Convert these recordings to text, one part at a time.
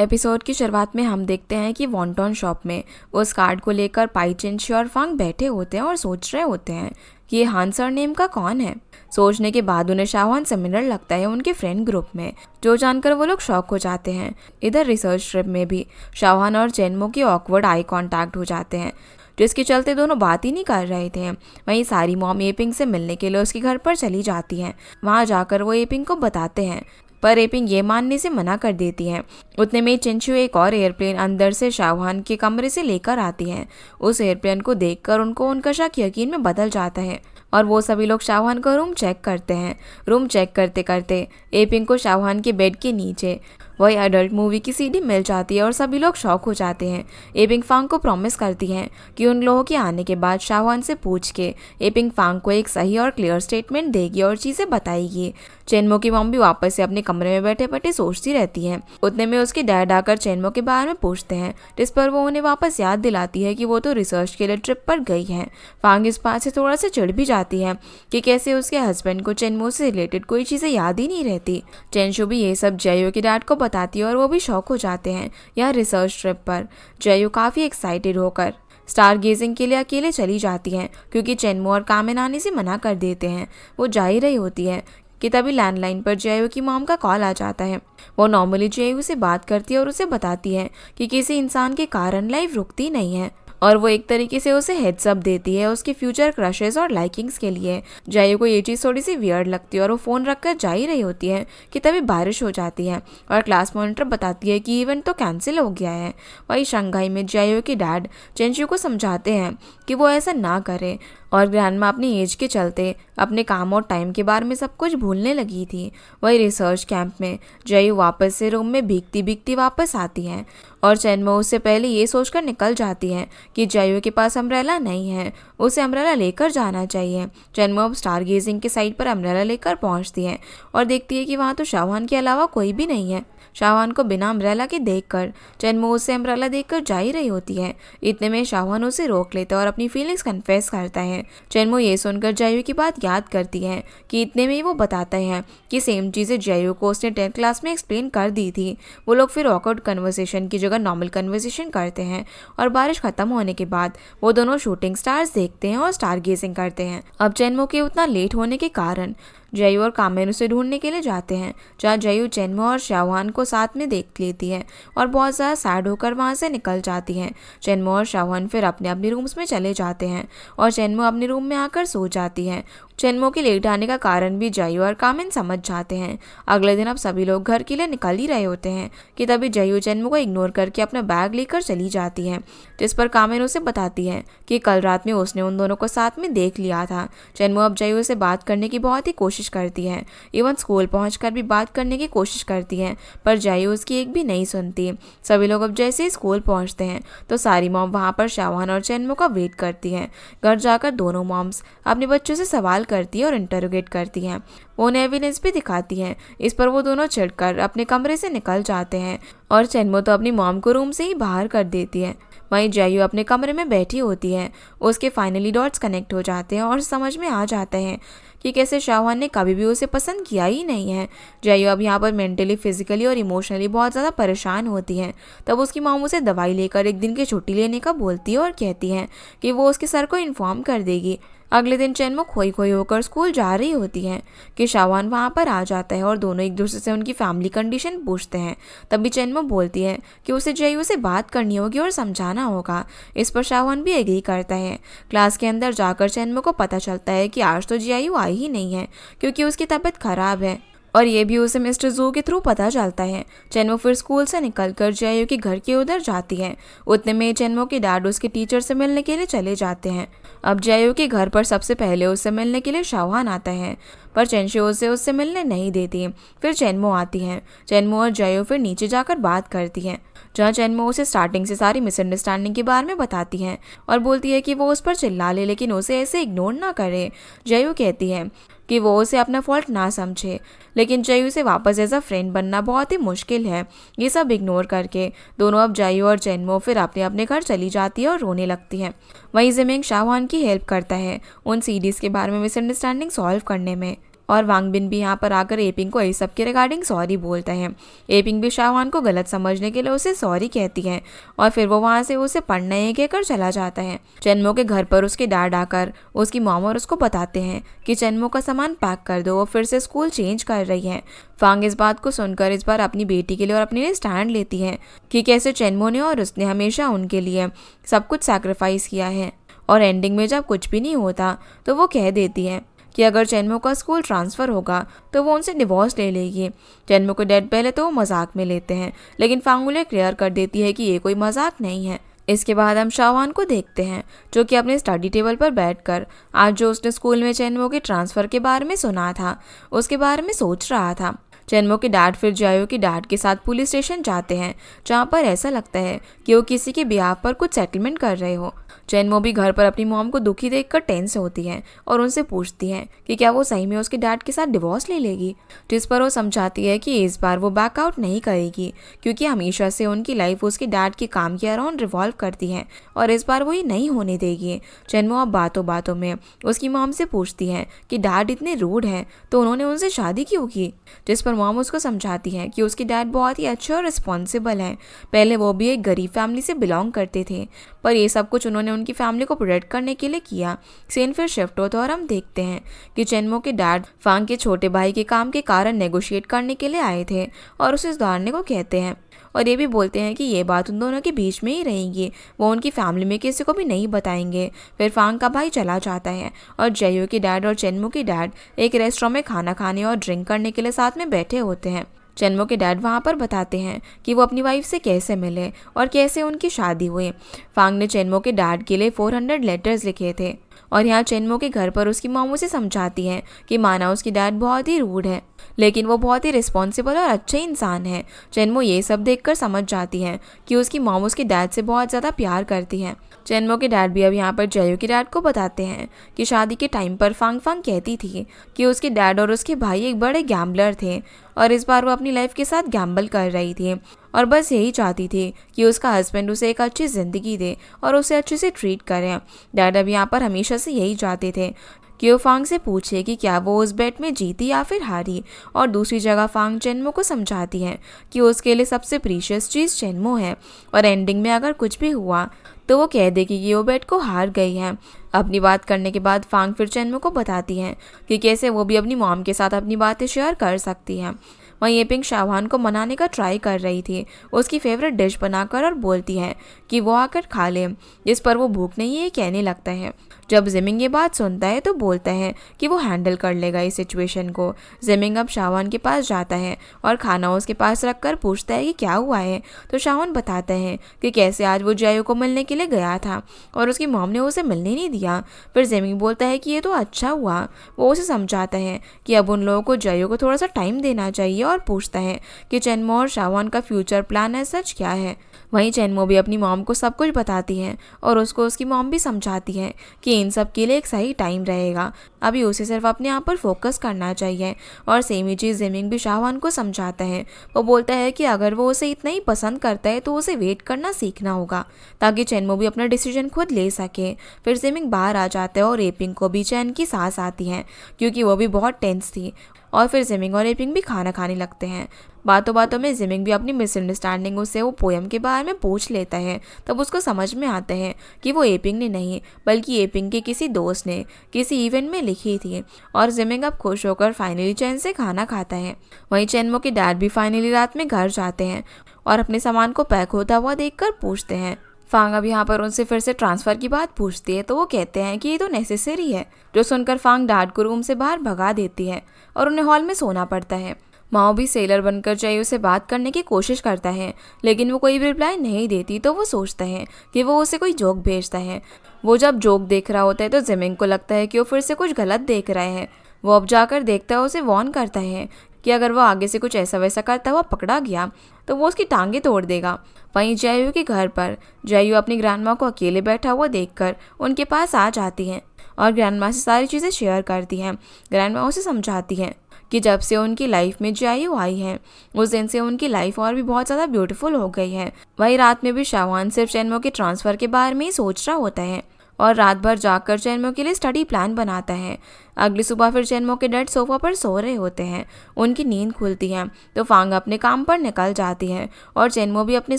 Episode की शुरुआत में हम देखते हैं कि वॉन्टॉन शॉप में उस कार्ड को लेकर पाई चेंशी और फांग बैठे होते हैं और सोच रहे होते हैं कि ये हान सरनेम का कौन है। सोचने के बाद उन्हें शाहवान सिमिलर लगता है उनके फ्रेंड ग्रुप में, जो जानकर वो लोग शॉक हो जाते हैं। इधर रिसर्च ट्रिप में भी शाहवान और चेनमो की ऑकवर्ड आई कांटेक्ट हो जाते हैं, जिसके चलते दोनों बात ही नहीं कर रहे थे। वहीं सारी मॉम एपिंग से मिलने के लिए उसके घर पर चली जाती हैं। वहां जाकर वो एपिंग को बताते हैं, पर एपिंग ये मानने से मना कर देती है। उतने में चेंशु एक और एयरप्लेन अंदर से शाहवान के कमरे से लेकर आती है। उस एयरप्लेन को देखकर उनका शक यकीन में बदल जाता है और वो सभी लोग शाहवान का रूम चेक करते हैं। रूम चेक करते करते एपिंग को शाहवान के बेड के नीचे वही अडल्ट मूवी की सीडी मिल जाती है और सभी लोग शॉक हो जाते हैं। एपिंग फांग को प्रॉमिस करती है कि उन लोगों के आने के बाद शाहवान से पूछ के एपिंग फांग को एक सही और क्लियर स्टेटमेंट देगी और चीज़ें बताएगी। चेनमो की मॉम भी वापस से अपने कमरे में बैठे बैठे सोचती रहती है। उतने में उसके डैड आकर चेनमो के बारे में पूछते हैं, जिस पर वो उन्हें वापस याद दिलाती है कि वो तो रिसर्च के लिए ट्रिप पर गई है। फांग इस बात से थोड़ा सा चिढ़ भी जाती है कि कैसे उसके हस्बैंड को चेनमो से रिलेटेड कोई चीज़ें याद ही नहीं रहती। चेनशु भी ये सब जयो के डैड को बताती है और वो भी शॉक हो जाते हैं यह रिसर्च ट्रिप पर। जयो काफ़ी एक्साइटेड होकर स्टार गेजिंग के लिए अकेले चली जाती हैं, क्योंकि चेनमो और कामेन आने से मना कर देते हैं। वो जा ही रही होती है कि तभी लैंडलाइन पर जयो की मॉम का कॉल आ जाता है। वो नॉर्मली जयो से बात करती है और उसे बताती है कि किसी इंसान के कारण लाइफ रुकती नहीं है, और वो एक तरीके से उसे हेड्स अप देती है उसके फ्यूचर क्रशेस और लाइकिंग्स के लिए। जयो को ये चीज़ थोड़ी सी वियर्ड लगती है और वो फ़ोन रखकर जा ही रही होती है कि तभी बारिश हो जाती है और क्लास मॉनिटर बताती है कि इवेंट तो कैंसिल हो गया है। वही शंघाई में जयो के डैड चेंशु को समझाते हैं कि वो ऐसा ना करे, और ग्रैंडमा अपनी एज के चलते अपने काम और टाइम के बारे में सब कुछ भूलने लगी थी। वही रिसर्च कैंप में जयू वापस से रूम में भीगती भीगती वापस आती है और चेनमो उससे पहले ये सोचकर निकल जाती है कि जयू के पास अम्ब्रेला नहीं है, उसे अम्ब्रेला लेकर जाना चाहिए। चेनमो अब स्टार गेजिंग के साइड पर अम्ब्रेला लेकर पहुंचती है और देखती है कि वहाँ तो शाहवान के अलावा कोई भी नहीं है। शाहवान को बिना अम्ब्रेला के देखकर चेनमो उसे अम्ब्रेला देकर जा ही रही होती है। इतने में शाहवान उसे रोक लेता है और अपनी फीलिंग्स कन्फेस करता है। चेनमो ये सुनकर जयू की बात याद करती है कि इतने में वो बताता है कि सेम चीज़ें जयू को उसने 10th क्लास में एक्सप्लेन कर दी थी। वो लोग फिर ऑकवर्ड कन्वर्सेशन की जगह नॉर्मल कन्वर्सेशन करते हैं और बारिश खत्म होने के बाद वो दोनों शूटिंग स्टार्स देखते हैं और स्टार गेजिंग करते हैं। अब चेनमो के उतना लेट होने के कारण जयू और कामेन उसे ढूंढने के लिए जाते हैं, जहाँ जयू चेनमो और शाहवान को साथ में देख लेती है और बहुत ज़्यादा सैड होकर वहाँ से निकल जाती हैं। चेनमो और शाहवान फिर अपने अपने रूम्स में चले जाते हैं और चेनमो अपने रूम में आकर सो जाती है। चेनमो के लेट आने का कारण भी जयू और कामेन समझ जाते हैं। अगले दिन अब सभी लोग घर के लिए निकल ही रहे होते हैं कि तभी जयू चेनमो को इग्नोर करके अपना बैग लेकर चली जाती है, जिस पर कामेन उसे बताती है कि कल रात में उसने उन दोनों को साथ में देख लिया था। चेनमो अब जयू से बात करने की बहुत ही कोशिश करती है, इवन स्कूल पहुंचकर भी बात करने की कोशिश करती है, पर जयू उसकी एक भी नहीं सुनती। सभी लोग अब जैसे ही स्कूल पहुंचते हैं तो सारी मॉम वहां पर शाहवान और चेनमो का वेट करती हैं। घर जाकर दोनों मॉम्स अपने बच्चों से सवाल करती है और इंटरोगेट करती हैं। वो उन्हें एविडेंस भी दिखाती हैं। इस पर वो दोनों चिढ़कर अपने कमरे से निकल जाते हैं और चेनमो तो अपनी मॉम को रूम से ही बाहर कर देती है। वहीं जयू अपने कमरे में बैठी होती है। उसके फाइनली डॉट्स कनेक्ट हो जाते हैं और समझ में आ जाता है कि कैसे शाहवान ने कभी भी उसे पसंद किया ही नहीं है। जयू अब यहाँ पर मेंटली, फिजिकली और इमोशनली बहुत ज़्यादा परेशान होती है। तब उसकी मॉम उसे दवाई लेकर एक दिन की छुट्टी लेने का बोलती है और कहती है कि वो उसके सर को इन्फॉर्म कर देगी। अगले दिन चेनमो खोई खोई होकर स्कूल जा रही होती है कि शाहवान वहाँ पर आ जाता है और दोनों एक दूसरे से उनकी फैमिली कंडीशन पूछते हैं। तभी चेनमो बोलती है कि उसे जयू से बात करनी होगी और समझाना होगा। इस पर शाहवान भी एग्री करता है। क्लास के अंदर जाकर चेनमो को पता चलता है कि आज तो जयू आई ही नहीं है, क्योंकि उसकी तबीयत खराब है, और ये भी उसे मिस्टर जू के थ्रू पता चलता है। चेनमो फिर स्कूल से निकलकर जयू के घर के उधर जाती है। उतने में चेनमो के डैड उसके टीचर से मिलने के लिए चले जाते हैं। अब जयू के घर पर सबसे पहले उससे मिलने के लिए शाहवान आता है, पर चेनशु उसे उससे मिलने नहीं देती। फिर चेनमो आती है। चेनमो और जयू फिर नीचे जाकर बात करती हैं, जहाँ चेनमो उसे स्टार्टिंग से सारी मिसअंडरस्टैंडिंग के बारे में बताती है और बोलती है कि वो उस पर चिल्ला ले, लेकिन उसे ऐसे इग्नोर ना करे। जयू कहती है कि वो उसे अपना फॉल्ट ना समझे, लेकिन जयू से वापस एज अ फ्रेंड बनना बहुत ही मुश्किल है। ये सब इग्नोर करके दोनों अब जयू और चेनमो फिर अपने अपने घर चली जाती है और रोने लगती हैं। वहीं जिमिंग शाहवान की हेल्प करता है उन सीडीज़ के बारे में मिसअंडरस्टैंडिंग सॉल्व करने में, और वांग बिन भी यहाँ पर आकर एपिंग को इस सब के रिगार्डिंग सॉरी बोलता है। एपिंग भी शाहवान को गलत समझने के लिए उसे सॉरी कहती है और फिर वो वहाँ से उसे पढ़ना ही कहकर चला जाता है। चेनमो के घर पर उसके डैड आकर उसकी मॉम और उसको बताते हैं कि चेनमो का सामान पैक कर दो, वो फिर से स्कूल चेंज कर रही है। फांग इस बात को सुनकर इस बार अपनी बेटी के लिए और अपने लिए स्टैंड लेती है कि कैसे चेनमो ने और उसने हमेशा उनके लिए सब कुछ सैक्रिफाइस किया है। और एंडिंग में जब कुछ भी नहीं होता तो वो कह देती है कि अगर चेनमो का स्कूल ट्रांसफ़र होगा तो वो उनसे डिवोर्स ले लेगी। चेनमो के डैड पहले तो वो मजाक में लेते हैं, लेकिन फांग उन्हें क्लियर कर देती है कि ये कोई मजाक नहीं है। इसके बाद हम शाहवान को देखते हैं जो कि अपने स्टडी टेबल पर बैठकर आज जो उसने स्कूल में चेनमो के ट्रांसफ़र के बारे में सुना था उसके बारे में सोच रहा था। चेनमो के डैड फिर जायो के डैड के साथ पुलिस स्टेशन जाते हैं, जहाँ पर ऐसा लगता है कि वो किसी के ब्याह पर कुछ सेटलमेंट कर रहे हो। चेनमो भी घर पर अपनी मॉम को दुखी देखकर टेंस होती है और उनसे पूछती है कि क्या वो सही में उसके डैड के साथ डिवोर्स ले लेगी, जिस पर वो समझाती है कि इस बार वो बैकआउट नहीं करेगी क्योंकि हमेशा से उनकी लाइफ उसके डैड के काम के अराउंड रिवॉल्व करती है और इस बार वो ये नहीं होने देगी। चेनमो अब बातों बातों में उसकी मॉम से पूछती है कि डैड इतने रूड हैं तो उन्होंने उनसे शादी क्यों की, जिस पर मॉम उसको समझाती है कि उसके डैड बहुत ही अच्छे और रिस्पॉन्सिबल हैं। पहले वो भी एक गरीब फैमिली से बिलोंग करते थे, पर ये सब कुछ उन्होंने उनकी फैमिली को प्रोटेक्ट करने के लिए किया। सीन फिर शिफ्ट होता है और हम देखते हैं कि चेनमो के डैड फांग के छोटे भाई के काम के कारण नेगोशिएट करने के लिए आए थे और उसे सुधारने को कहते हैं और ये भी बोलते हैं कि ये बात उन दोनों के बीच में ही रहेगी, वो उनकी फैमिली में किसी को भी नहीं बताएंगे। फिर फांग का भाई चला जाता है और जयो के डैड और चेनमो के डैड एक रेस्टोरेंट में खाना खाने और ड्रिंक करने के लिए साथ में बैठे होते हैं। चेनमो के डैड वहाँ पर बताते हैं कि वो अपनी वाइफ से कैसे मिले और कैसे उनकी शादी हुई। फांग ने चेनमो के डैड के लिए 400 लेटर्स लिखे थे और यहाँ चेनमो के घर पर उसकी मॉम उसे समझाती है कि माना उसकी डैड बहुत ही रूड है लेकिन वो बहुत ही रिस्पॉन्सिबल और अच्छे इंसान है। चेनमो ये सब देखकर समझ जाती है कि उसकी मॉम उसके डैड से बहुत ज़्यादा प्यार करती है। चेनमो के डैड भी अब यहाँ पर जयो के डैड को बताते हैं कि शादी के टाइम पर फांग कहती थी कि उसके डैड और उसके भाई एक बड़े गैम्बलर थे और इस बार वो अपनी लाइफ के साथ गैम्बल कर रही थी और बस यही चाहती थी कि उसका हस्बैंड उसे एक अच्छी ज़िंदगी दे और उसे अच्छे से ट्रीट करे। डैड अब यहाँ पर हमेशा से यही चाहते थे कि वो फांग से पूछे कि क्या वो उस बेट में जीती या फिर हारी, और दूसरी जगह फांग चेनमो को समझाती है कि उसके लिए सबसे प्रीशियस चीज़ चेनमो है और एंडिंग में अगर कुछ भी हुआ तो वो कह देगी कि वो बेट को हार गई है। अपनी बात करने के बाद फांग फिर चेनमो को बताती है कि कैसे वो भी अपनी मॉम के साथ अपनी बातें शेयर कर सकती है। वहीं येपिंग शाहवान को मनाने का ट्राई कर रही थी, उसकी फेवरेट डिश बनाकर, और बोलती है कि वो आकर खा ले, जिस पर वो भूख नहीं है कहने लगता है। जब जिमिंग ये बात सुनता है तो बोलता है कि वो हैंडल कर लेगा इस सिचुएशन को। जिमिंग अब शाहवान के पास जाता है और खाना उसके पास रखकर पूछता है कि क्या हुआ है, तो शाहवान बताता है कि कैसे आज वो जयो को मिलने के लिए गया था और उसकी मॉम ने उसे मिलने नहीं दिया। फिर जिमिंग बोलता है कि ये तो अच्छा हुआ। वो उसे समझाता है कि अब उन लोगों को जयो को थोड़ा सा टाइम देना चाहिए और पूछता है कि चेनमो और शाहवान का फ्यूचर प्लान है सच क्या है। वहीं चेनमो भी अपनी मॉम को सब कुछ बताती है और उसको उसकी मॉम भी समझाती है कि इन सब के लिए एक सही टाइम रहेगा, अभी उसे सिर्फ अपने आप पर फोकस करना चाहिए। और सेम ही चीज़ जिमिंग भी शाहवान को समझाता है। वो बोलता है कि अगर वो उसे इतना ही पसंद करता है तो उसे वेट करना सीखना होगा ताकि चेनमो भी अपना डिसीजन खुद ले सके। फिर जिमिंग बाहर आ जाता है और एपिंग को भी चैन की सांस आती है क्योंकि वो भी बहुत टेंस थी। और फिर जिमिंग और एपिंग भी खाना खाने लगते हैं। बातों बातों में जिमिंग भी अपनी मिसअंडरस्टैंडिंग उससे वो पोएम के बारे में पूछ लेता है। तब उसको समझ में आता है कि वो एपिंग ने नहीं बल्कि एपिंग के किसी दोस्त ने किसी इवेंट में लिखी थी। और जिमिंग अब खुश होकर फाइनली चैन से खाना खाता है। वहीं चेनमो के डैड भी फाइनली रात में घर जाते हैं और अपने सामान को पैक होता हुआ देखकर पूछते हैं। फांग अब यहाँ पर उनसे फिर से ट्रांसफ़र की बात पूछती है तो वो कहते हैं कि ये तो नेसेसरी है, जो सुनकर फांग डैड को रूम से बाहर भगा देती है और उन्हें हॉल में सोना पड़ता है। माओ भी सेलर बनकर जयो से बात करने की कोशिश करता है लेकिन वो कोई भी रिप्लाई नहीं देती, तो वो सोचता है कि वो उसे कोई जोक भेजता है। वो जब जोक देख रहा होता है तो जिमिंग को लगता है कि वो फिर से कुछ गलत देख रहे हैं। वो अब जाकर देखता है, उसे वार्न करता है कि अगर वो आगे से कुछ ऐसा वैसा करता हुआ पकड़ा गया तो वो उसकी टांगें तोड़ देगा। वहीं जयो के घर पर जयो अपनी ग्रैंडमा को अकेले बैठा हुआ देखकर उनके पास आ जाती है और ग्रैंडमा से सारी चीज़ें शेयर करती हैं। ग्रैंडमा उसे समझाती है कि जब से उनकी लाइफ में जयो आई है उस दिन से उनकी लाइफ और भी बहुत ज़्यादा ब्यूटीफुल हो गई है। वही रात में भी शाहवान सिर्फ चेनमो के ट्रांसफ़र के बारे में ही सोच रहा होता है और रात भर जागकर चेनमो के लिए स्टडी प्लान बनाता है। अगली सुबह फिर चेनमो के डैड सोफा पर सो रहे होते हैं। उनकी नींद खुलती है तो फांग अपने काम पर निकल जाती है और चेनमो भी अपने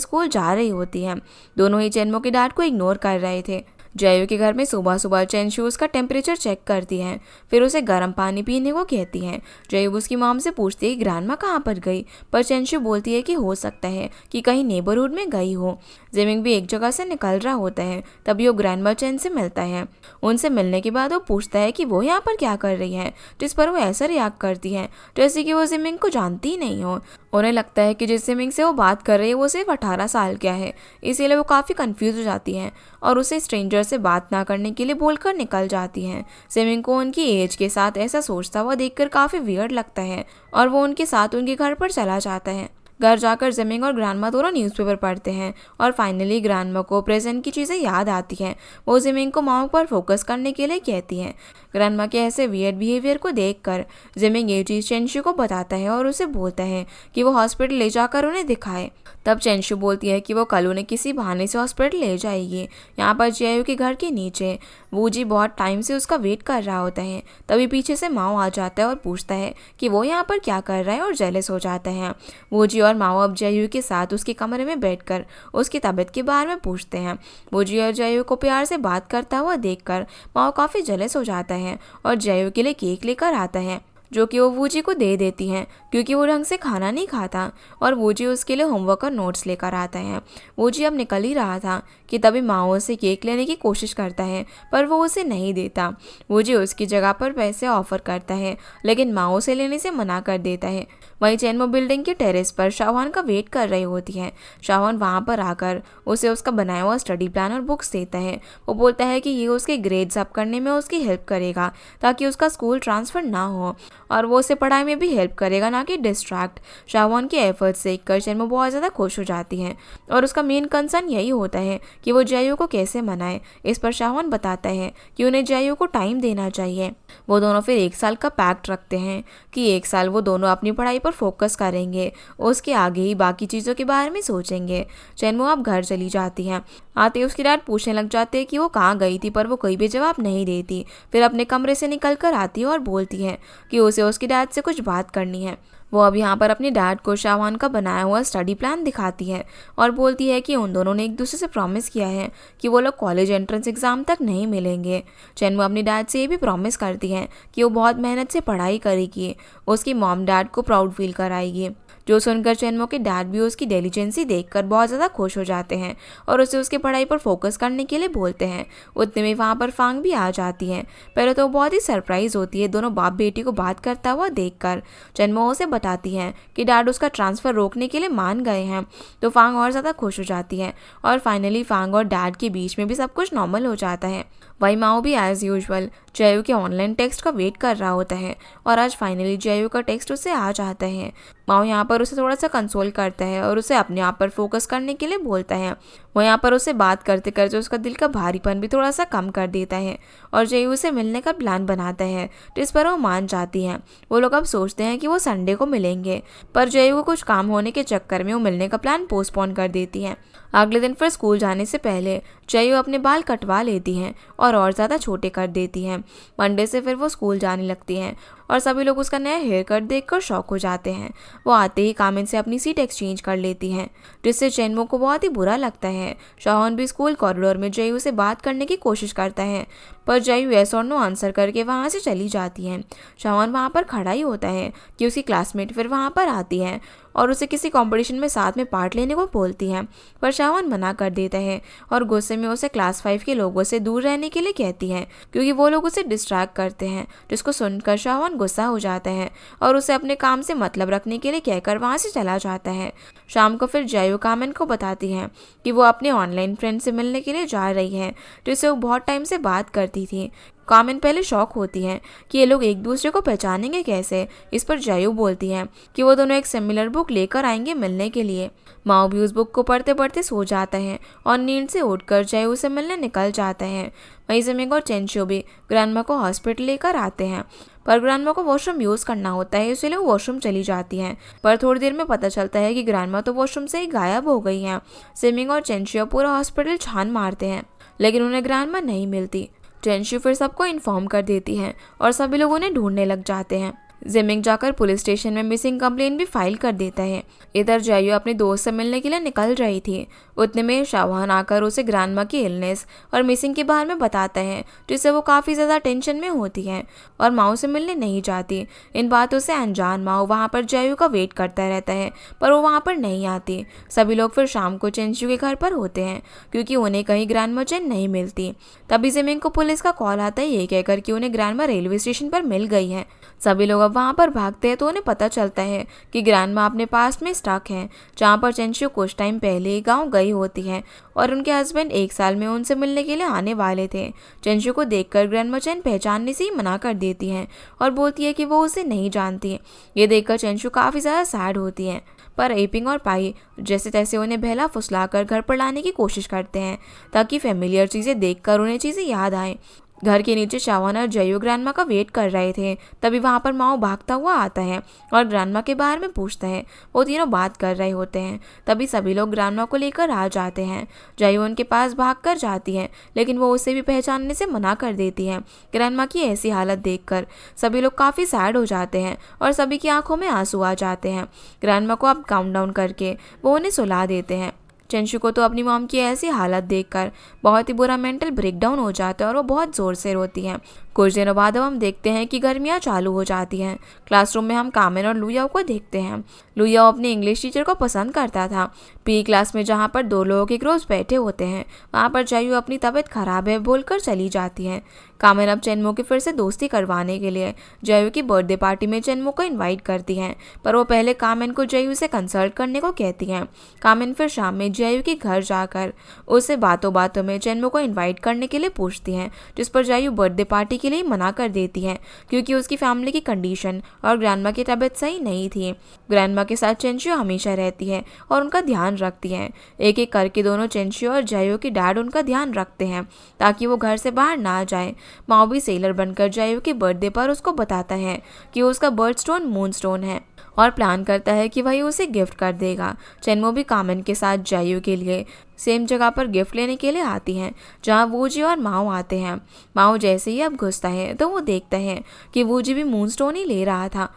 स्कूल जा रही होती है। दोनों ही चेनमो के डैड को इग्नोर कर रहे थे। जयू के घर में सुबह सुबह चेनशू उसका टेम्परेचर चेक करती है, फिर उसे गर्म पानी पीने को कहती है। जयू उसकी मॉम से पूछती है कि ग्रैंडमा कहाँ पर गई, पर चेनशू बोलती है कि हो सकता है कि कहीं नेबरहुड में गई हो। जिमिंग भी एक जगह से निकल रहा होता है, तभी वो ग्रैंडमा चेन से मिलता है। उनसे मिलने के बाद वो पूछता है कि वो यहाँ पर क्या कर रही है, जिस पर वो ऐसा रिएक्ट करती है जैसे कि वो जिमिंग को जानती ही नहीं हो। उन्हें लगता है कि जिस जिमिंग से वो बात कर रही है वो सिर्फ 18 साल का है, इसीलिए वो काफ़ी कंफ्यूज हो जाती हैं और उसे स्ट्रेंजर से बात ना करने के लिए बोलकर निकल जाती हैं। जिमिंग को उनकी एज के साथ ऐसा सोचता हुआ देखकर काफ़ी वियर्ड लगता है और वो उनके साथ उनके घर पर चला जाता है। घर जाकर जिमिंग और ग्रैंडमा दोनों न्यूज़पेपर पढ़ते हैं और फाइनली ग्रैंडमा को प्रेजेंट की चीज़ें याद आती हैं। वो जिमिंग को माओ पर फोकस करने के लिए कहती हैं। ग्रैंडमा के ऐसे वियर्ड बिहेवियर को देखकर जिमिंग ये चीज़ चेनशू को बताता है और उसे बोलता है कि वो हॉस्पिटल ले जाकर उन्हें दिखाए। तब चेनशू बोलती है कि वो कल उन्हें किसी बहाने से हॉस्पिटल ले जाएगी। यहाँ पर जियायू के घर के नीचे वूजी बहुत टाइम से उसका वेट कर रहा होता है। तभी पीछे से माओ आ जाता है और पूछता है कि वो यहाँ पर क्या कर रहा है और जेलस हो जाता है। वूजी और माओ अब जियायू के साथ उसके कमरे में बैठकर उसकी तबीयत के बारे में पूछते हैं। वूजी और जियायू को प्यार से बात करता हुआ देखकर माओ काफ़ी जेलस हो जाता है और जियायू के लिए केक लेकर आता है, जो कि वो वूजी को दे देती हैं क्योंकि वो ढंग से खाना नहीं खाता और वूजी उसके लिए होमवर्क और नोट्स लेकर आता है। वूजी अब निकल ही रहा था कि तभी माओ से केक लेने की कोशिश करता है, पर वो उसे नहीं देता। वूजी उसकी जगह पर पैसे ऑफर करता है, लेकिन माओ से लेने से मना कर देता है। वहीं चेनमो बिल्डिंग के टेरेस पर शाहवान का वेट कर रही होती है। शाहवान वहाँ पर आकर उसे उसका बनाया हुआ स्टडी प्लान और बुक्स देता है। वो बोलता है कि ये उसके ग्रेड्स अप करने में उसकी हेल्प करेगा ताकि उसका स्कूल ट्रांसफ़र ना हो और वो उसे पढ़ाई में भी हेल्प करेगा, ना कि डिस्ट्रैक्ट। शाहवान के एफर्ट्स देखकर चेनमो बहुत ज़्यादा खुश हो जाती है और उसका मेन कंसर्न यही होता है कि वो जियायू को कैसे मनाए। इस पर शाहवान बताता है कि उन्हें जियायू को टाइम देना चाहिए। वो दोनों फिर 1 साल का पैक्ट रखते हैं कि 1 साल वो दोनों अपनी पढ़ाई पर फोकस करेंगे, उसके आगे ही बाकी चीज़ों के बारे में सोचेंगे। चेनमो अब घर चली जाती हैं। आते ही उसकी डैड पूछने लग जाते हैं कि वो कहाँ गई थी, पर वो कोई भी जवाब नहीं देती। फिर अपने कमरे से निकल कर आती है और बोलती है कि उसे उसके डैड से कुछ बात करनी है। वो अब यहाँ पर अपने डैड को शाहवान का बनाया हुआ स्टडी प्लान दिखाती है और बोलती है कि उन दोनों ने एक दूसरे से प्रॉमिस किया है कि वो लोग कॉलेज एंट्रेंस एग्ज़ाम तक नहीं मिलेंगे। चेनमो अपने डैड से ये भी प्रॉमिस करती है कि वो बहुत मेहनत से पढ़ाई करेगी, उसकी मॉम डैड को प्राउड फील कराएगी। जो सुनकर चेनमो के डैड भी उसकी डिलीजेंसी देखकर बहुत ज़्यादा खुश हो जाते हैं और उसे उसकी पढ़ाई पर फोकस करने के लिए बोलते हैं। उतने में वहाँ पर फांग भी आ जाती है। पहले तो बहुत ही सरप्राइज होती है दोनों बाप बेटी को बात करता हुआ देखकर। चेनमो उसे बताती है कि डैड उसका ट्रांसफ़र रोकने के लिए मान गए हैं, तो फांग और ज़्यादा खुश हो जाती है और फाइनली फांग और डैड के बीच में भी सब कुछ नॉर्मल हो जाता है। वही माओ भी एज़ यूजुअल जियायू के ऑनलाइन टेक्स्ट का वेट कर रहा होता है और आज फाइनली जियायू का टेक्स्ट उसे आ जाता है। माओ यहाँ पर उसे थोड़ा सा कंसोल करता है और उसे अपने आप पर फोकस करने के लिए बोलता है। वो यहाँ पर उसे बात करते करते उसका दिल का भारीपन भी थोड़ा सा कम कर देता है और जियायू से मिलने का प्लान बनाता है, जिस पर वो मान जाती हैं। वो लोग अब सोचते हैं कि वो संडे को मिलेंगे, पर जियायू को कुछ काम होने के चक्कर में वो मिलने का प्लान पोस्टपोन कर देती हैं। अगले दिन फिर स्कूल जाने से पहले जियायू अपने बाल कटवा लेती हैं और ज़्यादा छोटे कर देती हैं। मंडे से फिर वो स्कूल जाने लगती हैं और सभी लोग उसका नया हेयर कट देखकर शॉक हो जाते हैं। वो आते ही कामिन से अपनी सीट एक्सचेंज कर लेती हैं, जिससे चेनमो को बहुत ही बुरा लगता है। शाहवान भी स्कूल कॉरिडोर में जियायू से बात करने की कोशिश करता है, पर जियायू येस और नो आंसर करके वहाँ से चली जाती हैं। शाहवान वहाँ पर खड़ा ही होता है कि उसकी क्लासमेट फिर वहाँ पर आती है और उसे किसी कंपटीशन में साथ में पार्ट लेने को बोलती हैं, पर शाहवान मना कर देता है और गुस्से में उसे क्लास 5 के लोगों से दूर रहने के लिए कहती है क्योंकि वो लोग उसे डिस्ट्रैक्ट करते हैं, जिसको सुनकर शाहवान गुस्सा हो जाता है और उसे अपने काम से मतलब रखने के लिए कहकर वहाँ से चला जाता है। शाम को फिर जियायू कामिन को बताती है कि वो अपने ऑनलाइन फ्रेंड से मिलने के लिए जा रही है, जिससे वो बहुत टाइम से बात करती थी। कामिन पहले शॉक होती है कि ये लोग एक दूसरे को पहचानेंगे कैसे। इस पर जियायू बोलती है कि वो दोनों एक सिमिलर बुक लेकर आएंगे मिलने के लिए। माओ भी उस बुक को पढ़ते पढ़ते सो जाता है और नींद से उठकर जियायू से मिलने निकल जाता है। वहीं जिमिंग और चेनशो भी ग्रैंडमा को हॉस्पिटल लेकर आते हैं, पर ग्रैंडमा को वॉशरूम यूज़ करना होता है, इसलिए वो वॉशरूम चली जाती हैं। पर थोड़ी देर में पता चलता है कि ग्रैंडमा तो वॉशरूम से ही गायब हो गई हैं। जिमिंग और चेनशो पूरा हॉस्पिटल छान मारते हैं, लेकिन उन्हें ग्रैंडमा नहीं मिलती। चेंशू फिर सबको इन्फॉर्म कर देती है और सभी लोग उन्हें ढूंढने लग जाते हैं। जिमिंग जाकर पुलिस स्टेशन में मिसिंग कंप्लेंट भी फाइल कर देता है। इधर जायू अपने दोस्त से मिलने के लिए निकल रही थी। उतने में शाहवान आकर उसे ग्रैंडमा की इलनेस और मिसिंग के बारे में बताता है, जिससे वो काफ़ी ज़्यादा टेंशन में होती है और माओ से मिलने नहीं जाती। इन बातों से अनजान माओ वहाँ पर जायू का वेट करता रहता है, पर वो वहाँ पर नहीं आती। सभी लोग फिर शाम को चेंशू के घर पर होते हैं, क्योंकि उन्हें कहीं ग्रैंडमा चेन नहीं मिलती। तभी जिमिंग को पुलिस का कॉल आता है, ये कहकर कि उन्हें ग्रैंडमा रेलवे स्टेशन पर मिल गई है। सभी लोग अब वहाँ पर भागते हैं तो उन्हें पता चलता है कि ग्रैंडमा अपने पास्ट में स्टक है, जहाँ पर चेंशू कुछ टाइम पहले गांव गई होती है और उनके हस्बैंड 1 साल में उनसे मिलने के लिए आने वाले थे। चेंशू को देखकर ग्रैंडमा चेन पहचानने से ही मना कर देती हैं और बोलती है कि वो उसे नहीं जानती। ये देखकर चेंशू काफ़ी ज़्यादा सैड होती है, पर एपिंग और पाई जैसे तैसे उन्हें बहला फुसलाकर घर पर लाने की कोशिश करते हैं, ताकि फेमिलियर चीज़ें देखकर उन्हें चीज़ें याद आएँ। घर के नीचे शावान और जयू ग्रैंडमा का वेट कर रहे थे। तभी वहाँ पर माओ भागता हुआ आता है और ग्रैंडमा के बारे में पूछता है। वो तीनों बात कर रहे होते हैं। तभी सभी लोग ग्रैंडमा को लेकर आ जाते हैं। जयू उनके पास भाग कर जाती है, लेकिन वो उसे भी पहचानने से मना कर देती है। ग्रैंडमा की ऐसी हालत देखकर सभी लोग काफ़ी सैड हो जाते हैं और सभी की आंखों में आंसू आ जाते हैं। ग्रैंडमा को अब काउंट डाउन करके वो उन्हें सुला देते हैं। चेंशू को तो अपनी मॉम की ऐसी हालत देखकर बहुत ही बुरा मेंटल ब्रेकडाउन हो जाता है और वो बहुत ज़ोर से रोती हैं। कुछ दिनों बाद अब हम देखते हैं कि गर्मियाँ चालू हो जाती हैं। क्लासरूम में हम कामेन और लुयाओ को देखते हैं। लुयाओ अपने इंग्लिश टीचर को पसंद करता था। पी क्लास में जहाँ पर 2 लोगों के ग्रुप्स बैठे होते हैं, वहाँ पर जायू अपनी तबीयत खराब है बोलकर चली जाती है। कामेन अब चेनमो की फिर से दोस्ती करवाने के लिए जायू की बर्थडे पार्टी में चेनमो को इन्वाइट करती हैं, पर वो पहले कामेन को जायू से कंसल्ट करने को कहती हैं। कामेन फिर शाम में जायू के घर जाकर उसे बातों बातों में चेनमो को इन्वाइट करने के लिए पूछती हैं, जिस पर जायू बर्थडे पार्टी के लिए मना कर देती है, क्योंकि उसकी फैमिली की कंडीशन और ग्रैंडमा की तबीयत सही नहीं थी। ग्रैंडमा के साथ चेंशू हमेशा रहती है और उनका ध्यान रखती है। एक एक करके दोनों चेंशू और जायू के डैड उनका ध्यान रखते हैं ताकि वो घर से बाहर ना जाए। माओ भी सेलर बनकर जायू के बर्थडे पर उसको बताता है कि उसका बर्थ स्टोन मून स्टोन है और प्लान करता है कि वही उसे गिफ्ट कर देगा। चेनमो भी कामेन के साथ जायू के लिए सेम जगह पर गिफ्ट लेने के लिए आती हैं, जहां वूजी और माओ आते हैं। माओ जैसे ही अब घुसता है तो वो देखता है कि वूजी भी मून स्टोन ही ले रहा था।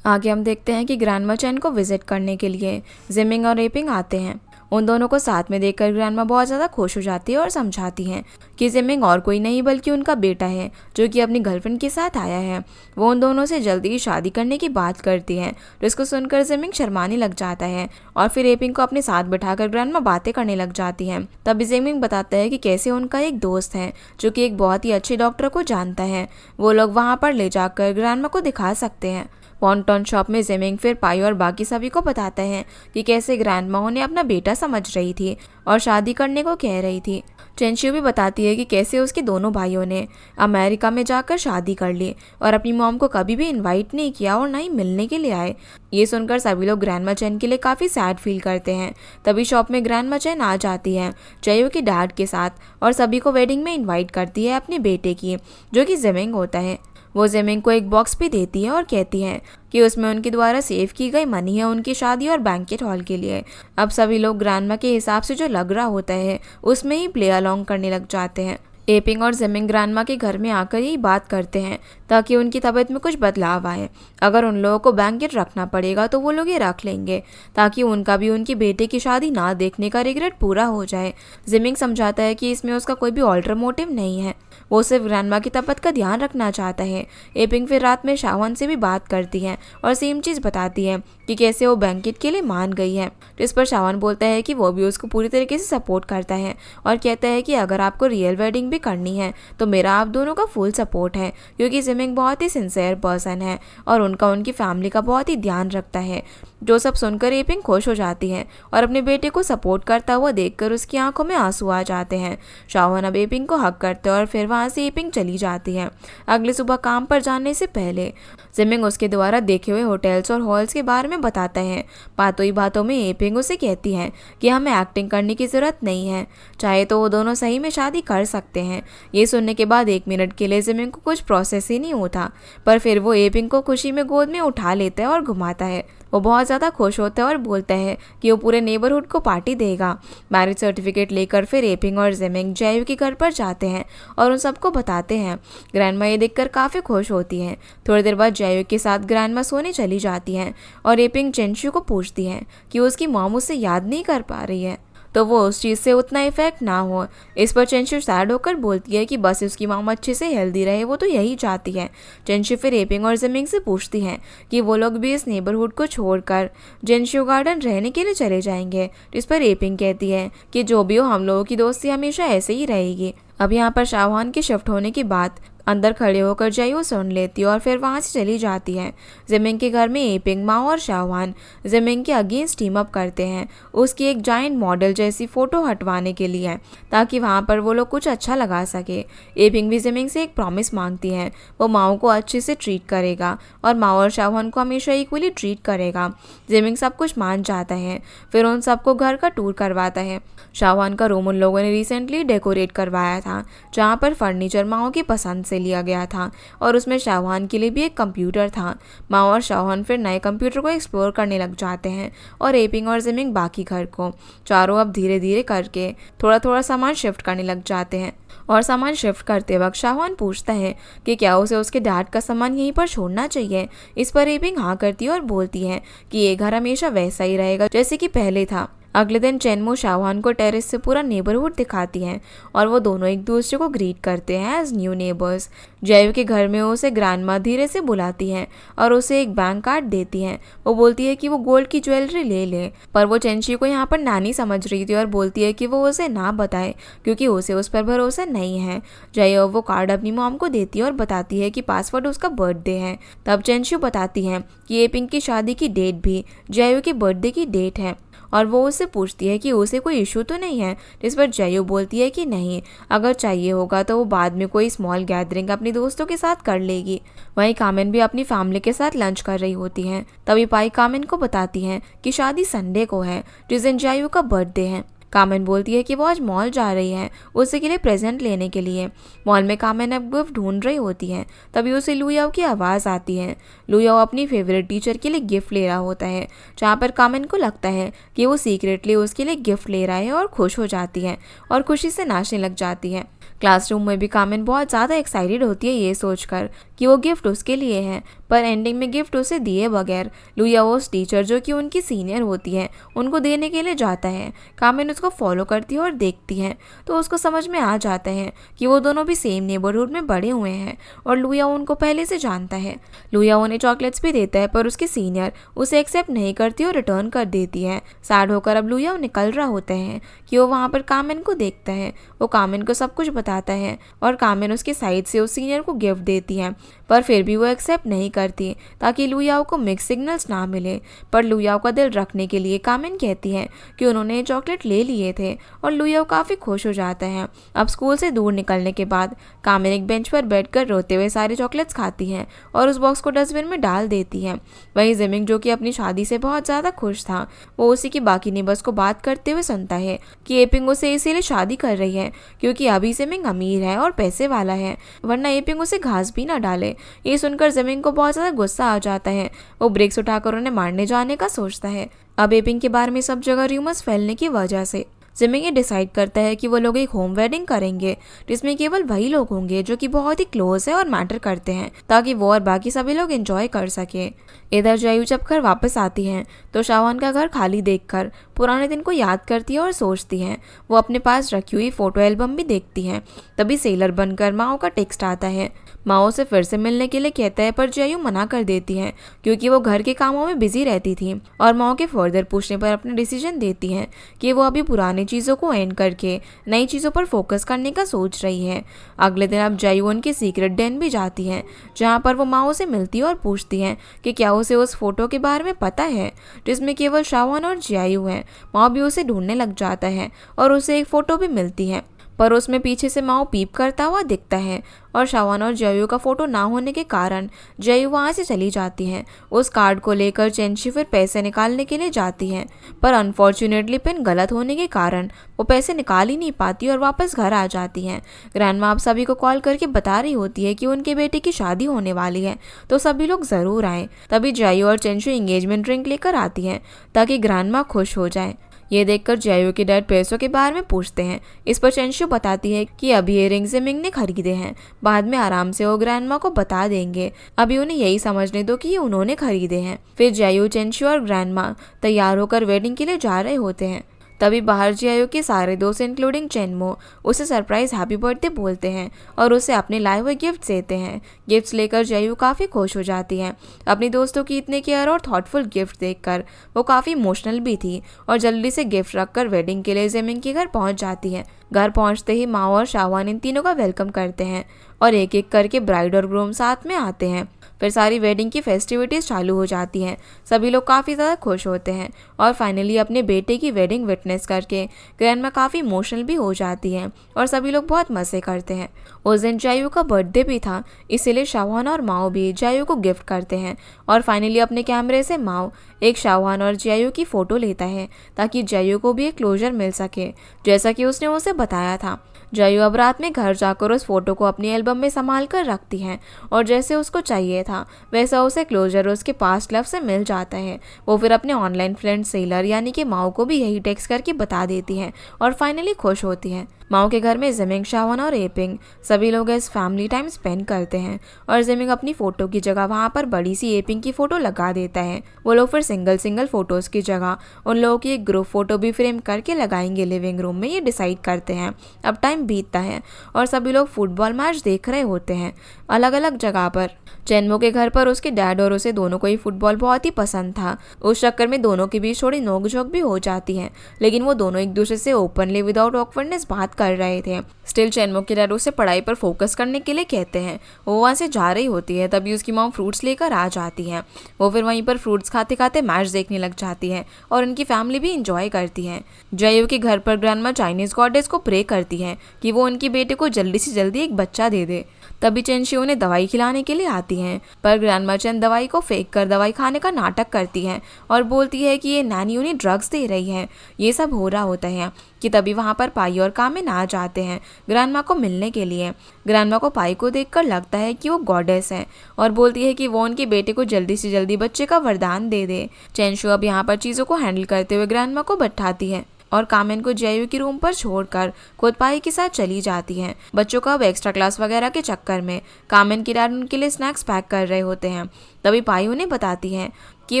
आगे हम देखते हैं कि ग्रैंडमा चेन को विजिट करने के लिए जिमिंग और एपिंग आते हैं। उन दोनों को साथ में देखकर ग्रैंडमा बहुत ज़्यादा खुश हो जाती है और समझाती हैं कि जिमिंग और कोई नहीं बल्कि उनका बेटा है, जो कि अपनी गर्लफ्रेंड के साथ आया है। वो उन दोनों से जल्दी ही शादी करने की बात करती हैं, जिसको सुनकर जिमिंग शर्माने लग जाता है और फिर एपिंग को अपने साथ बिठाकर ग्रैंडमा बातें करने लग जाती हैं। तभी जिमिंग बताता है कि कैसे उनका एक दोस्त है जो कि एक बहुत ही अच्छे डॉक्टर को जानता है। वो लोग वहाँ पर ले जाकर ग्रैंडमा को दिखा सकते हैं। वॉन्टॉन शॉप में जिमिंग फिर पाई और बाकी सभी को बताता है कि कैसे ग्रैंडमा उन्हें अपना बेटा समझ रही थी और शादी करने को कह रही थी। चेंशियो भी बताती है कि कैसे उसके दोनों भाइयों ने अमेरिका में जाकर शादी कर ली और अपनी मॉम को कभी भी इनवाइट नहीं किया और ना ही मिलने के लिए आए। ये सुनकर सभी लोग ग्रैंडमा चेन के लिए काफ़ी सैड फील करते हैं। तभी शॉप में ग्रैंडमा चेन आ जाती है जयू के डैड के साथ और सभी को वेडिंग में इन्वाइट करती है अपने बेटे की, जो कि जिमिंग होता है। वो जिमिंग को एक बॉक्स भी देती है और कहती है कि उसमें उनके द्वारा सेव की गई मनी है उनकी शादी और बैंकेट हॉल के लिए। अब सभी लोग ग्रैंडमा के हिसाब से जो लग रहा होता है उसमें ही प्ले अलोंग करने लग जाते हैं। एपिंग और जिमिंग ग्रैंडमा के घर में आकर यही बात करते हैं ताकि उनकी तबीयत में कुछ बदलाव आए। अगर उन लोगों को बैंकेट रखना पड़ेगा तो वो लोग ये रख लेंगे ताकि उनका भी उनकी बेटे की शादी ना देखने का रिग्रेट पूरा हो जाए। जिमिंग समझाता है कि इसमें उसका कोई भी ऑल्टर मोटिव नहीं है, वो सिर्फ ग्रैंडमा की तबीयत का ध्यान रखना चाहता है। एपिंग फिर रात में शाहवान से भी बात करती है और सेम चीज़ बताती है कि कैसे वो बैंकेट के लिए मान गई है, जिस पर शाहवान बोलता है कि वो भी उसको पूरी तरीके से सपोर्ट करता है और कहता है कि अगर आपको रियल वेडिंग भी करनी है तो मेरा आप दोनों का फुल सपोर्ट है, क्योंकि जिमिंग बहुत ही सिंसियर पर्सन है और उनकी फैमिली का बहुत ही ध्यान रखता है। जो सब सुनकर एपिंग खुश हो जाती है और अपने बेटे को सपोर्ट करता हुआ देखकर उसकी आंखों में आंसू आ जाते हैं। शाहवान अब एपिंग को हक करते हैं और फिर वहाँ से एपिंग चली जाती है। अगली सुबह काम पर जाने से पहले जिमिंग उसके द्वारा देखे हुए होटल्स और हॉल्स के बारे में बताता है। बातों ही बातों में एपिंग उसे कहती है कि हमें एक्टिंग करने की ज़रूरत नहीं है, चाहे तो वो दोनों सही में शादी कर सकते हैं। ये सुनने के बाद 1 मिनट के लिए जिमिंग को कुछ प्रोसेस ही नहीं होता, पर फिर वो एपिंग को खुशी में गोद में उठा लेता है और घुमाता है। वो बहुत ज़्यादा खुश होता है और बोलता है कि वो पूरे नेबरहुड को पार्टी देगा। मैरिज सर्टिफिकेट लेकर फिर एपिंग और जिमिंग जायू के घर पर जाते हैं और उन सबको बताते हैं। ग्रैंडमा ये देखकर काफ़ी खुश होती हैं। थोड़ी देर बाद जायू के साथ ग्रैंडमा सोने चली जाती हैं और एपिंग चेंशु को पूछती हैं कि उसकी मॉम उसे याद नहीं कर पा रही है तो वो उस चीज़ से उतना इफेक्ट ना हो। इस पर चेंशु सैड होकर बोलती है कि बस उसकी मॉम अच्छे से हेल्दी रहे, वो तो यही चाहती है। चेंशु फिर एपिंग और जिमिंग से पूछती हैं कि वो लोग भी इस नेबरहुड को छोड़कर जेंशु गार्डन रहने के लिए चले जाएंगे। इस पर एपिंग कहती है कि जो भी हो हम लोगों की दोस्ती हमेशा ऐसे ही रहेगी। अब यहाँ पर शाहवान के शिफ्ट होने की बात अंदर खड़े होकर जायू सुन लेती है और फिर वहाँ से चली जाती है। जिमिंग के घर में एपिंग, माओ और शाहवान जिमिंग के अगेंस्ट टीम अप करते हैं उसकी एक जायंट मॉडल जैसी फ़ोटो हटवाने के लिए, ताकि वहाँ पर वो लोग कुछ अच्छा लगा सके। एपिंग भी जिमिंग से एक प्रॉमिस मांगती है, वो माओ को अच्छे से ट्रीट करेगा और माओ और शाहवान को हमेशा इक्वली ट्रीट करेगा। जिमिंग सब कुछ मान जाता है, फिर उन सबको घर का टूर करवाता है। शाहवान का रूम उन लोगों ने रिसेंटली डेकोरेट करवाया था, जहाँ पर फर्नीचर माओ की पसंद से लिया गया था और उसमें शाहवान के लिए भी एक कंप्यूटर था। माओ और शाहवान फिर नए कंप्यूटर को एक्सप्लोर करने लग जाते हैं और एपिंग और जिमिंग बाकी घर को चारों अब धीरे धीरे करके थोड़ा थोड़ा सामान शिफ्ट करने लग जाते हैं। और सामान शिफ्ट करते वक्त शाहवान पूछता है कि क्या उसे उसके डैड का सामान यहीं पर छोड़ना चाहिए। इस पर एपिंग हाँ करती है और बोलती है कि ये घर हमेशा वैसा ही रहेगा जैसे कि पहले था। अगले दिन चेनमो शाहवान को टेरेस से पूरा नेबरहुड दिखाती हैं और वो दोनों एक दूसरे को ग्रीट करते हैं एज न्यू नेबर्स। जायू के घर में उसे ग्रैंडमा धीरे से बुलाती हैं और उसे एक बैंक कार्ड देती हैं। वो बोलती है कि वो गोल्ड की ज्वेलरी ले ले, पर वो चेंशी को यहाँ पर नानी समझ रही थी और बोलती है कि वो उसे ना बताए क्योंकि उसे उस पर भरोसा नहीं है। जायू वो कार्ड अपनी मॉम को देती है और बताती है कि पासवर्ड उसका बर्थडे है। तब चेंशी बताती है कि एपिंग की शादी की डेट भी जायू के बर्थडे की डेट है और वो उससे पूछती है कि उसे कोई इशू तो नहीं है। जिस पर जायू बोलती है कि नहीं, अगर चाहिए होगा तो वो बाद में कोई स्मॉल गैदरिंग अपने दोस्तों के साथ कर लेगी। वहीं कामिन भी अपनी फैमिली के साथ लंच कर रही होती हैं। तभी पाई कामिन को बताती हैं कि शादी संडे को है, जिस दिन जायू का बर्थडे है। कामिन बोलती है कि वो आज मॉल जा रही है उसी के लिए प्रेजेंट लेने के लिए। मॉल में कामिन अब गिफ्ट ढूंढ रही होती है, तभी उसे लुयाओ की आवाज़ आती है। लुयाओ अपनी फेवरेट टीचर के लिए गिफ्ट ले रहा होता है, जहाँ पर कामिन को लगता है कि वो सीक्रेटली उसके लिए गिफ्ट ले रहा है और खुश हो जाती है और खुशी से नाचने लग जाती है। क्लासरूम में भी कामिन बहुत ज़्यादा एक्साइटेड होती है ये सोचकर कि वो गिफ्ट उसके लिए है, पर एंडिंग में गिफ्ट उसे दिए बगैर लुयाओ उस टीचर जो कि उनकी सीनियर होती है उनको देने के लिए जाता है। कामिन उसको फॉलो करती है और देखती है तो उसको समझ में आ जाता है कि वो दोनों भी सेम नेबरहुड में बड़े हुए हैं और लुयाओ उनको पहले से जानता है। लुयाओ उन्हें चॉकलेट्स भी देता है, पर उसकी सीनियर उसे एक्सेप्ट नहीं करती और रिटर्न कर देती है। सैड होकर अब लुयाओ निकल रहा होता है कि वो वहाँ पर कामिन को देखता है। वो कामिन को सब कुछ बताता है और कामिन उसके साइड से उस सीनियर को गिफ्ट देती है, पर फिर भी वो एक्सेप्ट नहीं करती ताकि लुयाओ को मिक्स सिग्नल्स ना मिले। पर लुयाओ का दिल रखने के लिए कामिन कहती है कि उन्होंने चॉकलेट ले लिए थे और लुयाओ काफ़ी खुश हो जाता है। अब स्कूल से दूर निकलने के बाद कामिन एक बेंच पर बैठकर रोते हुए सारे चॉकलेट्स खाती है और उस बॉक्स को डस्टबिन में डाल देती है। वहीं जिमिंग जो कि अपनी शादी से बहुत ज़्यादा खुश था, वो उसी की बाकी नेबर्स को बात करते हुए सुनता है कि एपिंग उसे इसीलिए शादी कर रही है क्योंकि अभी जिमिंग अमीर है और पैसे वाला है, वरना एपिंग उसे घास भी ना डाले। ये सुनकर जिमिंग को बहुत ज़्यादा गुस्सा आ जाता है। वो ब्रेक्स उठाकर उन्हें मारने जाने का सोचता है। अब एपिंग के बारे में सब जगह र्यूमर्स फैलने की वजह से जिमिंग ये डिसाइड करता है कि वो लोग एक होम वेडिंग करेंगे जिसमें केवल वही लोग होंगे जो कि बहुत ही क्लोज है और मैटर करते हैं, ताकि वो और बाकी सभी लोग एंजॉय कर सके। इधर जायू जब घर वापस आती हैं तो शाहवान का घर खाली देखकर पुराने दिन को याद करती है और सोचती हैं। वो अपने पास रखी हुई फोटो एल्बम भी देखती हैं। तभी सेलर बनकर माओ का टेक्स्ट आता है। माओ से फिर से मिलने के लिए कहता है, पर जायू मना कर देती है क्योंकि वो घर के कामों में बिजी रहती थी और माओ के फर्दर पूछने पर अपना डिसीजन देती हैं कि वो अभी पुरानी चीज़ों को एंड करके नई चीज़ों पर फोकस करने का सोच रही है। अगले दिन अब जायू उनके सीक्रेट डेन भी जाती हैं, जहाँ पर वो माओ से मिलती है और पूछती हैं कि क्या उसे उस फोटो के बारे में पता है जिसमें केवल शाहवान और जायू हैं। माओ भी उसे ढूंढने लग जाता है और उसे एक फ़ोटो भी मिलती है, पर उसमें पीछे से माओ पीप करता हुआ दिखता है और शावान और जयू का फोटो ना होने के कारण जयू वहाँ से चली जाती है। उस कार्ड को लेकर चेंशी फिर पैसे निकालने के लिए जाती है, पर अनफॉर्चुनेटली पिन गलत होने के कारण वो पैसे निकाल ही नहीं पाती और वापस घर आ जाती हैं। ग्रैंडमा आप सभी को कॉल करके बता रही होती है कि उनके बेटे की शादी होने वाली है, तो सभी लोग ज़रूर आएँ। तभी जयू और चेंशु एंगेजमेंट रिंग लेकर आती हैं ताकि ग्रैंडमा खुश हो जाए। ये देखकर जयू के डैड पैसों के बारे में पूछते हैं। इस पर चेंशु बताती है कि अभी ये रिंग जिमिंग ने खरीदे हैं, बाद में आराम से वो ग्रैंडमा को बता देंगे, अभी उन्हें यही समझने दो कि ये उन्होंने खरीदे हैं। फिर जयू, चेंशु और ग्रैंडमा तैयार होकर वेडिंग के लिए जा रहे होते हैं। तभी बाहर जयू के सारे दोस्त इंक्लूडिंग चेनमो उसे सरप्राइज हैप्पी बर्थडे बोलते हैं और उसे अपने लाए हुए गिफ्ट देते हैं। गिफ्ट्स लेकर जयू काफ़ी खुश हो जाती है। अपनी दोस्तों की इतने केयर और थॉटफुल गिफ्ट देखकर वो काफ़ी इमोशनल भी थी और जल्दी से गिफ्ट रखकर वेडिंग के लिए जिमिंग के घर पहुंच जाती है। घर पहुंचते ही माओ और शावान इन तीनों का वेलकम करते हैं और एक एक करके ब्राइड और ग्रूम साथ में आते हैं। फिर सारी वेडिंग की फेस्टिविटीज़ चालू हो जाती हैं। सभी लोग काफ़ी ज़्यादा खुश होते हैं और फाइनली अपने बेटे की वेडिंग विटनेस करके ग्रैंडमा काफ़ी इमोशनल भी हो जाती हैं और सभी लोग बहुत मज़े करते हैं। उस दिन जयू का बर्थडे भी था, इसीलिए शावान और माओ भी जयू को गिफ्ट करते हैं और फाइनली अपने कैमरे से माओ एक शावान और जयू की फ़ोटो लेता है ताकि जयू को भी एक क्लोजर मिल सके, जैसा कि उसने उसे बताया था। जयू अब रात में घर जाकर उस फोटो को अपनी एल्बम में संभाल कर रखती है और जैसे उसको चाहिए था वैसा उसे क्लोजर उसके पास्ट लव से मिल जाता है। वो फिर अपने ऑनलाइन फ्रेंड सेलर यानी कि माओ को भी यही टेक्स्ट करके बता देती है और फाइनली खुश होती है। माओ के घर में जिमिंग, शावान और एपिंग सभी लोग इस फैमिली टाइम स्पेंड करते हैं और जिमिंग अपनी फ़ोटो की जगह वहाँ पर बड़ी सी एपिंग की फ़ोटो लगा देता है। वो लोग फिर सिंगल फ़ोटोज़ की जगह उन लोगों की एक ग्रुप फ़ोटो भी फ्रेम करके लगाएंगे लिविंग रूम में, ये डिसाइड करते हैं। अब टाइम बीतता है और सभी लोग फुटबॉल मैच देख रहे होते हैं अलग अलग जगह पर। चेनमो के घर पर उसके डैड और उसे दोनों को ही फुटबॉल बहुत ही पसंद था। उस चक्कर में दोनों के बीच थोड़ी नोक-झोंक भी हो जाती है, लेकिन वो दोनों एक दूसरे से ओपनली विदाउट ऑकवर्डनेस बात कर रहे थे। स्टिल चेनमो के डैड उसे पढ़ाई पर फोकस करने के लिए कहते हैं। वो वहाँ से जा रही होती है, तभी उसकी मॉम फ्रूट्स लेकर आ जाती है। वो फिर वहीं पर फ्रूट्स खाते खाते मैच देखने लग जाती है और उनकी फैमिली भी इंजॉय करती है। जयू के घर पर ग्रैंडमा चाइनीज गॉडेस को प्रे करती है कि वो उनके बेटे को जल्दी से जल्दी एक बच्चा दे दे। तभी चेंशी उन्हें दवाई खिलाने के लिए आती हैं, पर ग्रैंडमा चेन दवाई को फेंक कर दवाई खाने का नाटक करती है और बोलती है कि ये नैनी उन्हें ड्रग्स दे रही है। ये सब हो रहा होता है कि तभी वहाँ पर पाई और कामिन आ जाते हैं ग्रैंडमा को मिलने के लिए। ग्रैंडमा को पाई को देखकर लगता है कि वो गॉडेस है और बोलती है कि वो उनके बेटे को जल्दी से जल्दी बच्चे का वरदान दे दे। चेंशु अब यहाँ पर चीज़ों को हैंडल करते हुए ग्रैंडमा को बैठाती है और कामिन को जयू के रूम पर छोड़कर खुद पाई के साथ चली जाती हैं। बच्चों का अब एक्स्ट्रा क्लास वगैरह के चक्कर में कामिन के डैड उनके लिए स्नैक्स पैक कर रहे होते हैं। तभी पाई उन्हें बताती है कि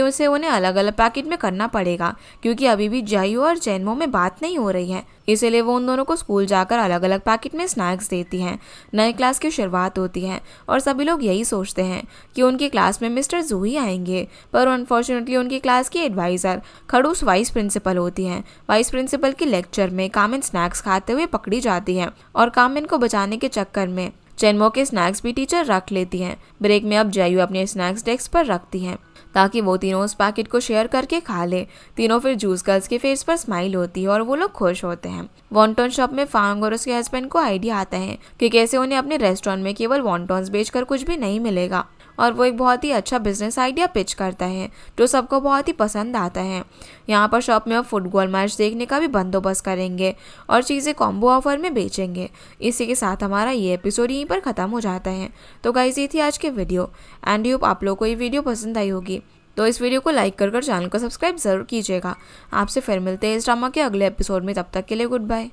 उसे उन्हें अलग अलग पैकेट में करना पड़ेगा क्योंकि अभी भी जयू और चेनमो में बात नहीं हो रही है, इसीलिए वो उन दोनों को स्कूल जाकर अलग अलग पैकेट में स्नैक्स देती हैं। नए क्लास की शुरुआत होती है और सभी लोग यही सोचते हैं कि उनकी क्लास में मिस्टर जूही आएंगे, पर अनफॉर्चुनेटली उनकी क्लास की एडवाइज़र खड़ूस वाइस प्रिंसिपल होती हैं। वाइस प्रिंसिपल के लेक्चर में कामिन स्नैक्स खाते हुए पकड़ी जाती है और कामिन को बचाने के चक्कर में चेनमो के स्नैक्स भी टीचर रख लेती हैं। ब्रेक में अब जयू अपने स्नैक्स डेस्क पर रखती हैं ताकि वो तीनों उस पैकेट को शेयर करके खा ले। तीनों फिर जूस गर्ल्स के फेस पर स्माइल होती है और वो लोग खुश होते हैं। वॉन्टॉन शॉप में फांग और उसके हस्बैंड को आइडिया आता है कि कैसे उन्हें अपने रेस्टोरेंट में केवल वॉन्टॉन्स बेचकर कुछ भी नहीं मिलेगा और वो एक बहुत ही अच्छा बिजनेस आइडिया पिच करता है जो सबको बहुत ही पसंद आता है। यहाँ पर शॉप में अब फुटबॉल मैच देखने का भी बंदोबस्त करेंगे और चीज़ें कॉम्बो ऑफर में बेचेंगे। इसी के साथ हमारा ये एपिसोड यहीं पर ख़त्म हो जाता है। तो गाइस, ये थी आज के वीडियो एंड होप आप लोगों को ये वीडियो पसंद आई होगी। तो इस वीडियो को लाइक कर चैनल को सब्सक्राइब ज़रूर कीजिएगा। आपसे फिर मिलते हैं इस ड्रामा के अगले एपिसोड में, तब तक के लिए गुड बाय।